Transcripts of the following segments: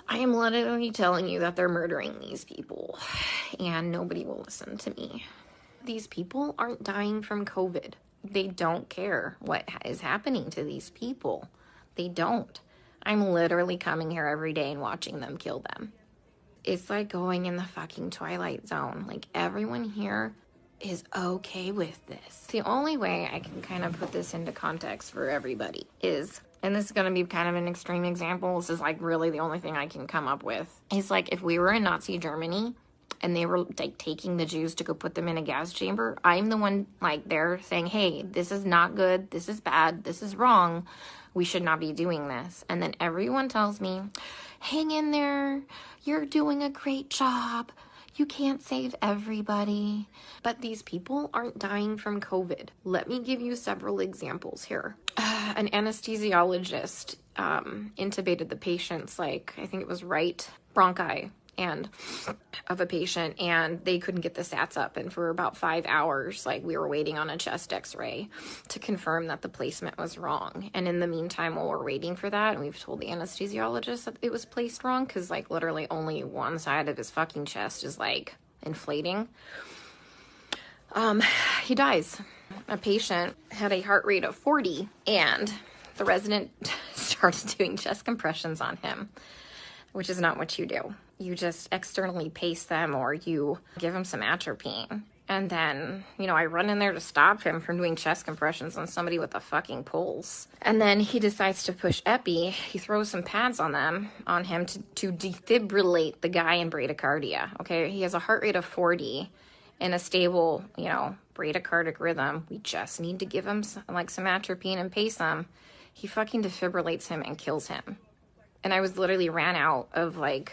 I am literally telling you that they're murdering these people, and nobody will listen to me. These people aren't dying from COVID. They don't care what is happening to these people. They don't. I'm literally coming here every day and watching them kill them. It's like going in the fucking Twilight Zone. Like, everyone here is okay with this. The only way I can kind of put this into context for everybody is, and this is going to be kind of an extreme example, this is like really the only thing I can come up with, is like if we were in Nazi Germany and they were like taking the Jews to go put them in a gas chamber, I'm the one like there saying, hey, this is not good, this is bad, this is wrong, we should not be doing this. And then everyone tells me, hang in there, you're doing a great job, you can't save everybody. But these people aren't dying from COVID. Let me give you several examples here. An anesthesiologist intubated the patient's, like, I think it was right bronchi and of a patient, and they couldn't get the sats up, and for about 5 hours, like, we were waiting on a chest x-ray to confirm that the placement was wrong. And in the meantime, while we're waiting for that, and we've told the anesthesiologist that it was placed wrong, because like literally only one side of his fucking chest is like inflating, he dies. A patient had a heart rate of 40, and the resident started doing chest compressions on him, which is not what you do. You just externally pace them, or you give them some atropine. And then, you know, I run in there to stop him from doing chest compressions on somebody with a fucking pulse. And then he decides to push epi. He throws some pads on him to defibrillate the guy in bradycardia. Okay, he has a heart rate of 40 in a stable, you know, bradycardic rhythm. We just need to give him some atropine and pace him. He fucking defibrillates him and kills him. And I was literally ran out of like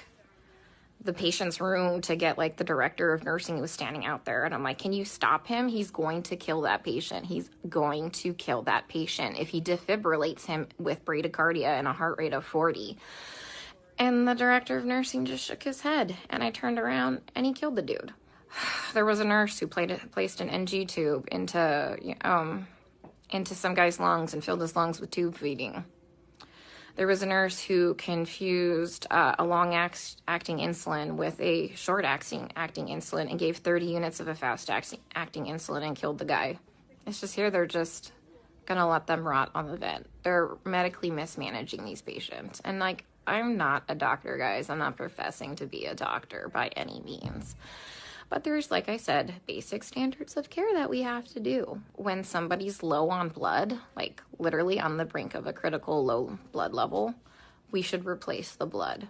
the patient's room to get like the director of nursing who was standing out there. And I'm like, can you stop him? He's going to kill that patient. He's going to kill that patient if he defibrillates him with bradycardia and a heart rate of 40. And the director of nursing just shook his head. And I turned around and he killed the dude. There was a nurse who placed an NG tube into some guy's lungs and filled his lungs with tube feeding. There was a nurse who confused a long-acting insulin with a short-acting insulin and gave 30 units of a fast-acting insulin and killed the guy. It's just here they're just going to let them rot on the vent. They're medically mismanaging these patients. And, like, I'm not a doctor, guys. I'm not professing to be a doctor by any means. But there's, like I said, basic standards of care that we have to do. When somebody's low on blood, like literally on the brink of a critical low blood level, we should replace the blood.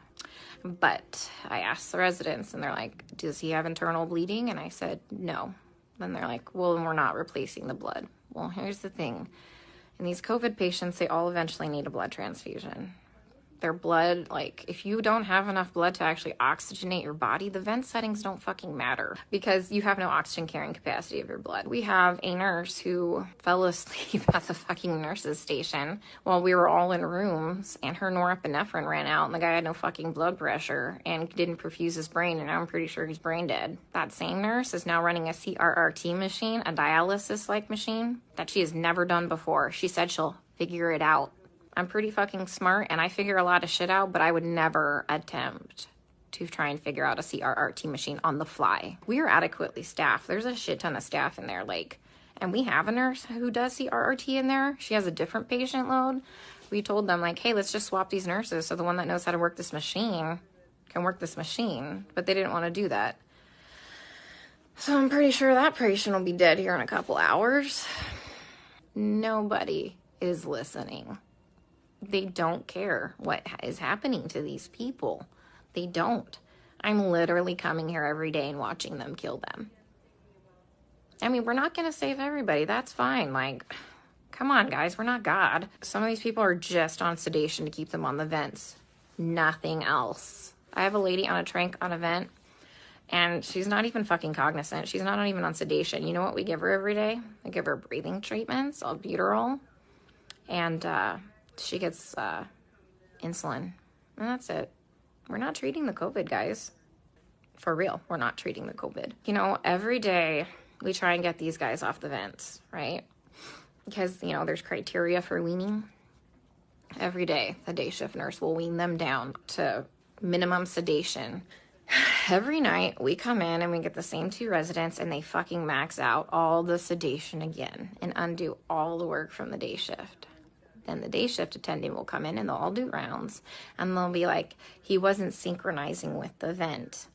But I asked the residents and they're like, does he have internal bleeding? And I said, no. Then they're like, well, then we're not replacing the blood. Well, here's the thing. In these COVID patients, they all eventually need a blood transfusion. Their blood, like, if you don't have enough blood to actually oxygenate your body, the vent settings don't fucking matter because you have no oxygen carrying capacity of your blood. We have a nurse who fell asleep at the fucking nurse's station while we were all in rooms, and her norepinephrine ran out, and the guy had no fucking blood pressure and didn't perfuse his brain, and now I'm pretty sure he's brain dead. That same nurse is now running a CRRT machine, a dialysis-like machine that she has never done before. She said she'll figure it out. I'm pretty fucking smart, and I figure a lot of shit out, but I would never attempt to try and figure out a CRRT machine on the fly. We are adequately staffed. There's a shit ton of staff in there, like, and we have a nurse who does CRRT in there. She has a different patient load. We told them, like, hey, let's just swap these nurses so the one that knows how to work this machine can work this machine, but they didn't want to do that. So I'm pretty sure that patient will be dead here in a couple hours. Nobody is listening. They don't care what is happening to these people. They don't. I'm literally coming here every day and watching them kill them. I mean, we're not going to save everybody. That's fine. Like, come on, guys. We're not God. Some of these people are just on sedation to keep them on the vents. Nothing else. I have a lady on a tranq on a vent, and she's not even fucking cognizant. She's not even on sedation. You know what we give her every day? We give her breathing treatments, albuterol, and she gets insulin, and that's it. We're not treating the COVID, guys. For real, we're not treating the COVID. You know, every day we try and get these guys off the vents, right? Because, you know, there's criteria for weaning. Every day, the day shift nurse will wean them down to minimum sedation. Every night we come in and we get the same 2 residents and they fucking max out all the sedation again and undo all the work from the day shift. Then the day shift attending will come in and they'll all do rounds and they'll be like, he wasn't synchronizing with the vent.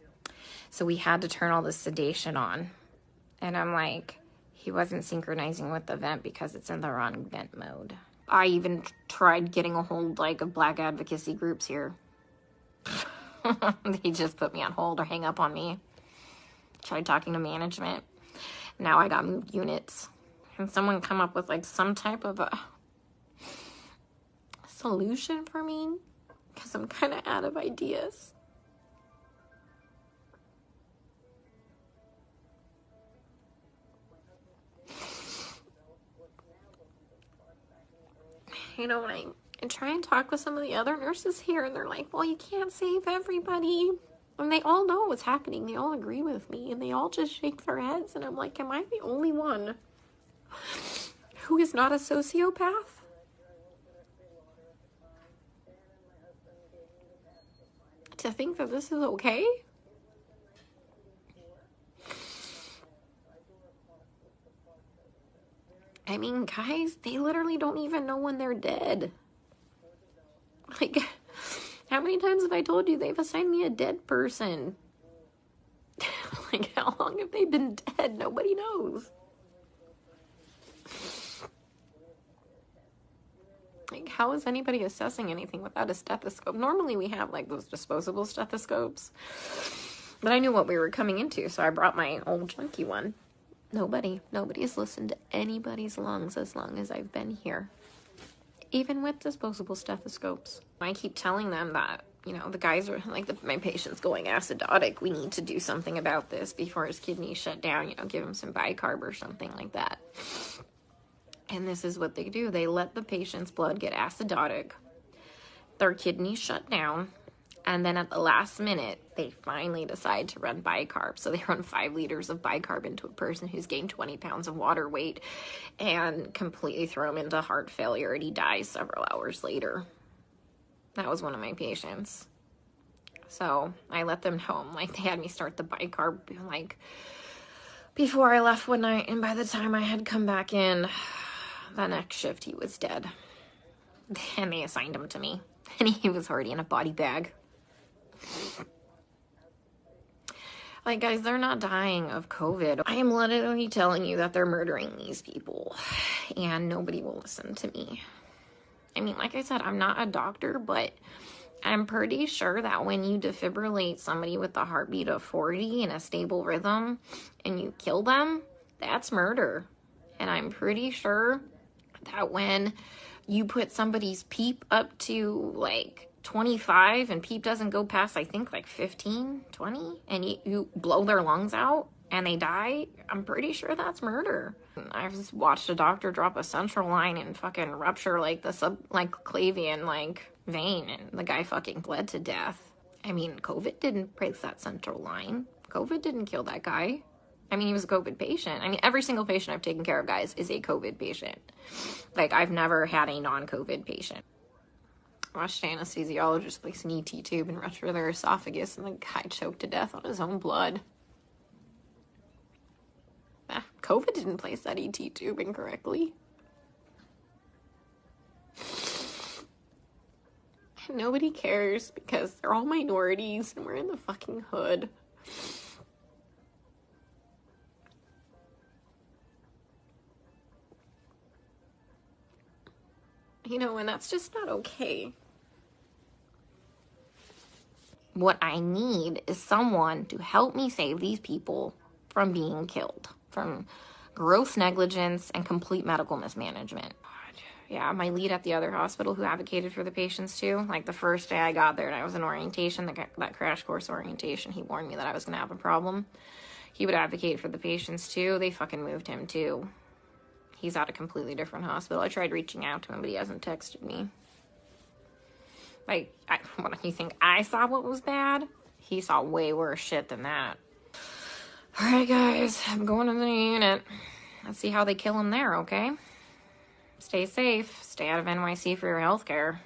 So we had to turn all the sedation on. And I'm like, he wasn't synchronizing with the vent because it's in the wrong vent mode. I even tried getting a hold of black advocacy groups here. They just put me on hold or hang up on me. Tried talking to management. Now I got moved units. Can someone come up with some type of a solution for me? Because I'm kind of out of ideas. When I try and talk with some of the other nurses here, and they're like, well, you can't save everybody. And they all know what's happening. They all agree with me, and they all just shake their heads. And I'm like, am I the only one who is not a sociopath? To think that this is okay? I mean, guys, they literally don't even know when they're dead. How many times have I told you they've assigned me a dead person? How long have they been dead? Nobody knows. How is anybody assessing anything without a stethoscope? Normally we have those disposable stethoscopes. But I knew what we were coming into, so I brought my old junky one. Nobody's listened to anybody's lungs as long as I've been here. Even with disposable stethoscopes. I keep telling them that, the guys are my patient's going acidotic. We need to do something about this before his kidneys shut down, give him some bicarb or something like that. And this is what they do. They let the patient's blood get acidotic. Their kidneys shut down. And then at the last minute, they finally decide to run bicarb. So they run 5 liters of bicarb into a person who's gained 20 pounds of water weight and completely throw him into heart failure, and he dies several hours later. That was one of my patients. So I let them know. They had me start the bicarb before I left one night. And by the time I had come back in, the next shift, he was dead. And they assigned him to me. And he was already in a body bag. Guys, they're not dying of COVID. I am literally telling you that they're murdering these people, and nobody will listen to me. I mean, like I said, I'm not a doctor, but I'm pretty sure that when you defibrillate somebody with a heartbeat of 40 in a stable rhythm and you kill them, that's murder. And I'm pretty sure that when you put somebody's PEEP up to 25 and PEEP doesn't go past, I think 15, 20, and you blow their lungs out and they die, I'm pretty sure that's murder. I've just watched a doctor drop a central line and fucking rupture the subclavian vein, and the guy fucking bled to death. I mean, COVID didn't break that central line. COVID didn't kill that guy. I mean, he was a COVID patient. I mean, every single patient I've taken care of, guys, is a COVID patient. I've never had a non-COVID patient. Watched an anesthesiologist place an ET tube and rupture their esophagus, and the guy choked to death on his own blood. COVID didn't place that ET tube incorrectly. And nobody cares because they're all minorities and we're in the fucking hood. And that's just not okay. What I need is someone to help me save these people from being killed, from gross negligence and complete medical mismanagement. Yeah, my lead at the other hospital who advocated for the patients too, the first day I got there and I was in orientation, that crash course orientation, he warned me that I was going to have a problem. He would advocate for the patients too. They fucking moved him too. He's at a completely different hospital. I tried reaching out to him, but he hasn't texted me. What, you think I saw what was bad? He saw way worse shit than that. Alright, guys. I'm going to the unit. Let's see how they kill him there, okay? Stay safe. Stay out of NYC for your health care.